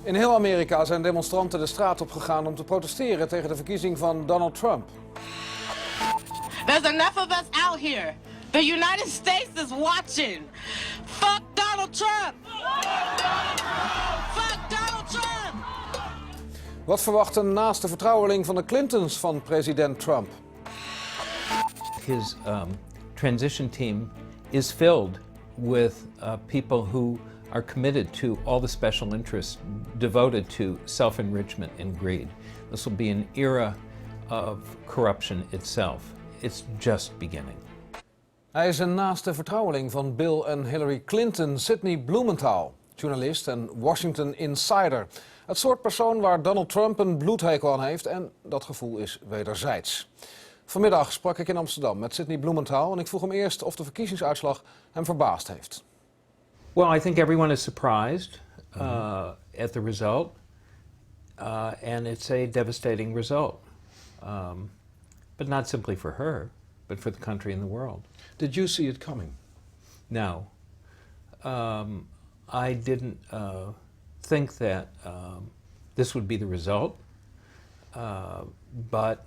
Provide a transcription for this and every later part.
In heel Amerika zijn demonstranten de straat op gegaan om te protesteren tegen de verkiezing van Donald Trump. There's enough of us out here. The United States is watching. Fuck Donald Trump! Fuck Donald Trump! Wat verwacht een naaste vertrouweling van de Clintons van president Trump? His transition team is filled with people who are committed to all the special interests devoted to self-enrichment and greed. This will be an era of corruption itself. It's just beginning. Hij is een naaste vertrouweling van Bill en Hillary Clinton, Sidney Blumenthal, journalist en Washington insider. Het soort persoon waar Donald Trump een bloedhekel aan heeft en dat gevoel is wederzijds. Vanmiddag sprak ik in Amsterdam met Sidney Blumenthal en ik vroeg hem eerst of de verkiezingsuitslag hem verbaasd heeft. Well, I think everyone is surprised at the result, and it's a devastating result. But not simply for her, but for the country and the world. Did you see it coming? No. I didn't think that this would be the result, but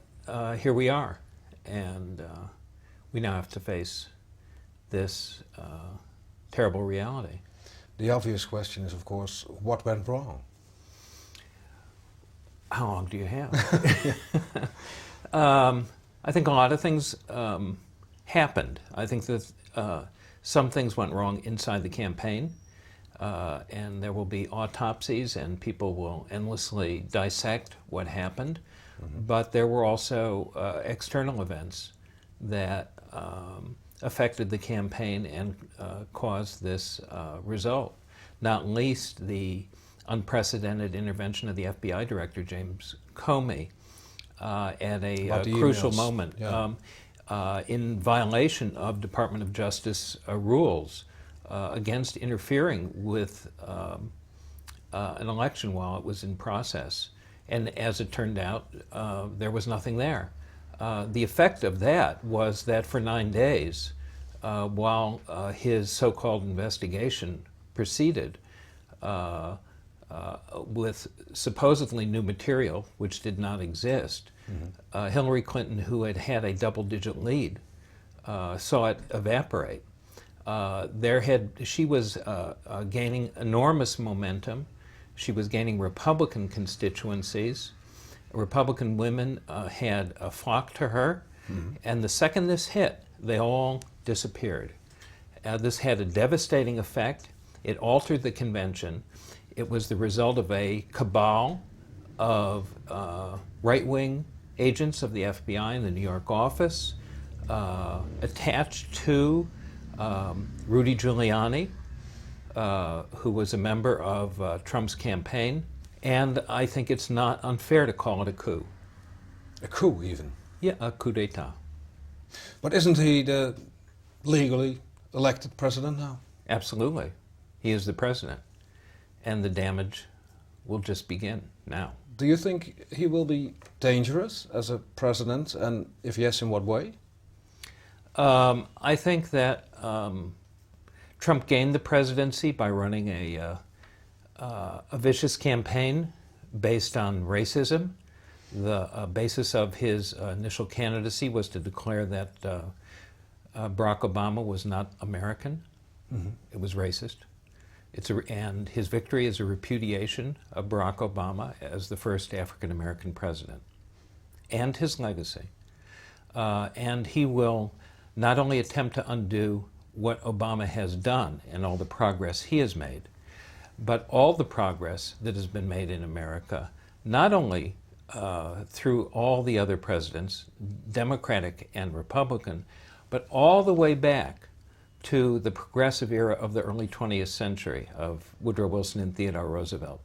here we are, and we now have to face this terrible reality. The obvious question is, of course, what went wrong? How long do you have? I think a lot of things happened. I think that some things went wrong inside the campaign, and there will be autopsies and people will endlessly dissect what happened. Mm-hmm. But there were also external events that affected the campaign and caused this result, not least the unprecedented intervention of the FBI Director, James Comey, at a crucial moment, in violation of Department of Justice rules against interfering with an election while it was in process. And as it turned out, there was nothing there. The effect of that was that for 9 days, while his so-called investigation proceeded with supposedly new material, which did not exist, mm-hmm. Hillary Clinton, who had had a double-digit lead, saw it evaporate. She was gaining enormous momentum. She was gaining Republican constituencies. Republican women had flocked to her, mm-hmm. and the second this hit, they all disappeared. This had a devastating effect. It altered the convention. It was the result of a cabal of right-wing agents of the FBI in the New York office, attached to Rudy Giuliani, who was a member of Trump's campaign. And I think it's not unfair to call it a coup. A coup, even? Yeah, a coup d'etat. But isn't he the legally elected president now? Absolutely. He is the president. And the damage will just begin now. Do you think he will be dangerous as a president? And if yes, in what way? I think that Trump gained the presidency by running a vicious campaign based on racism. The basis of his initial candidacy was to declare that Barack Obama was not American. Mm-hmm. It was racist. And his victory is a repudiation of Barack Obama as the first African-American president and his legacy. And he will not only attempt to undo what Obama has done and all the progress he has made, but all the progress that has been made in America, not only through all the other presidents, Democratic and Republican, but all the way back to the progressive era of the early 20th century of Woodrow Wilson and Theodore Roosevelt.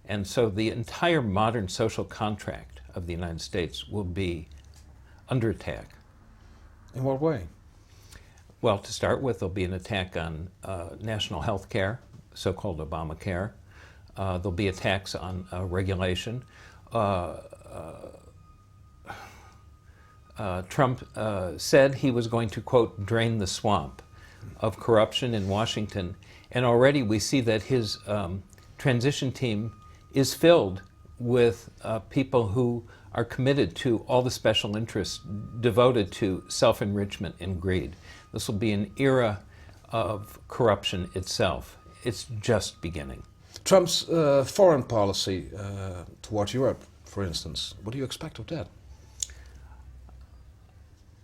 And so the entire modern social contract of the United States will be under attack. In what way? Well, to start with, there'll be an attack on national health care, so-called Obamacare. There'll be attacks on regulation. Trump said he was going to, quote, drain the swamp of corruption in Washington. And already we see that his transition team is filled with people who are committed to all the special interests devoted to self-enrichment and greed. This will be an era of corruption itself. It's just beginning. Trump's foreign policy towards Europe, for instance, what do you expect of that?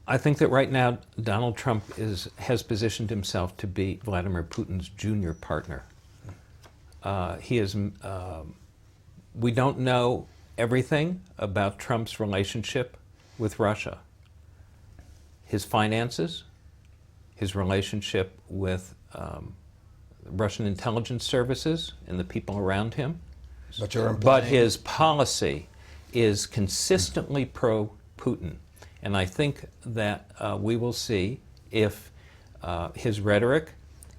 I think that right now Donald Trump has positioned himself to be Vladimir Putin's junior partner. We don't know everything about Trump's relationship with Russia. His finances, his relationship with Russian intelligence services and the people around him. But his policy is consistently pro-Putin. And I think that we will see if his rhetoric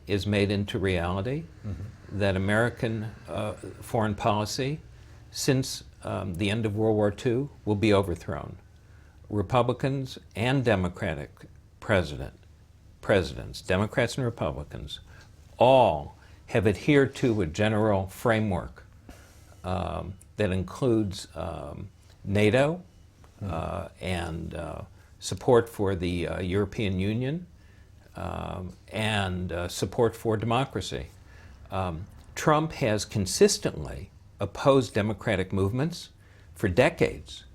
is made into reality, that American foreign policy, since the end of World War II, will be overthrown. Republicans and Democratic presidents, Democrats and Republicans, all have adhered to a general framework that includes NATO, and support for the European Union, and support for democracy. Trump has consistently opposed democratic movements for decades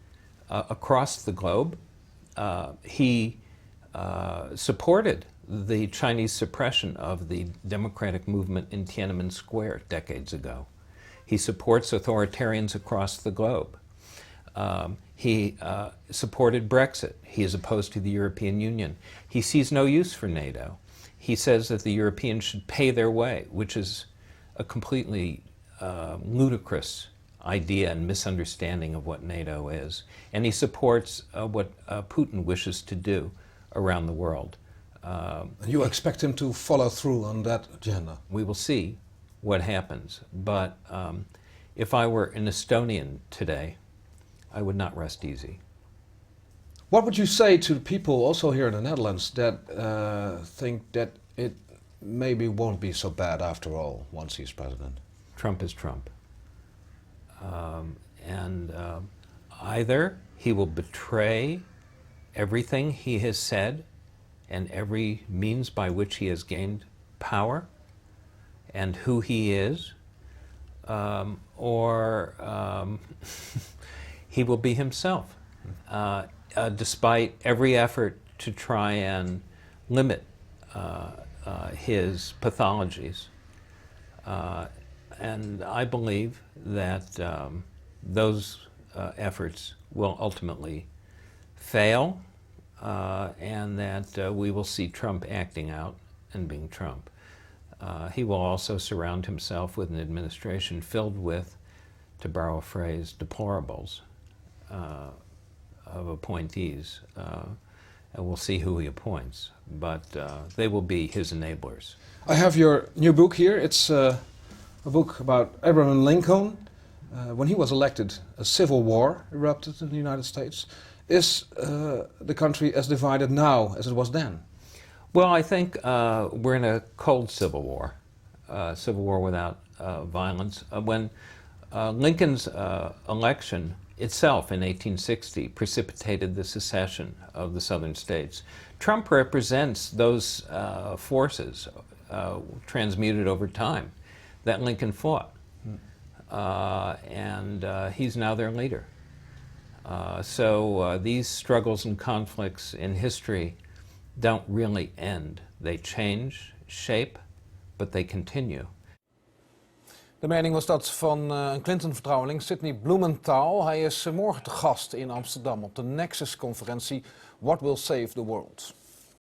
across the globe. He supported the Chinese suppression of the democratic movement in Tiananmen Square decades ago. He supports authoritarians across the globe. He supported Brexit. He is opposed to the European Union. He sees no use for NATO. He says that the Europeans should pay their way, which is a completely ludicrous idea and misunderstanding of what NATO is. And he supports what Putin wishes to do around the world. You expect him to follow through on that agenda? We will see what happens. But if I were an Estonian today, I would not rest easy. What would you say to the people also here in the Netherlands that think that it maybe won't be so bad after all once he's president? Trump is Trump. Either he will betray everything he has said and every means by which he has gained power and who he is, or he will be himself, despite every effort to try and limit his pathologies. And I believe that those efforts will ultimately fail, and that we will see Trump acting out and being Trump. He will also surround himself with an administration filled with, to borrow a phrase, deplorables of appointees. And we'll see who he appoints, but they will be his enablers. I have your new book here. It's a book about Abraham Lincoln. When he was elected, a civil war erupted in the United States. Is the country as divided now as it was then? Well, I think we're in a cold civil war without violence. When Lincoln's election itself in 1860 precipitated the secession of the southern states, Trump represents those forces transmuted over time that Lincoln fought. And he's now their leader. So these struggles and conflicts in history don't really end. They change, shape, but they continue. De mening was dat van een Clinton-vertrouweling, Sidney Blumenthal. Hij is morgen te gast in Amsterdam op de Nexus-conferentie What Will Save the World.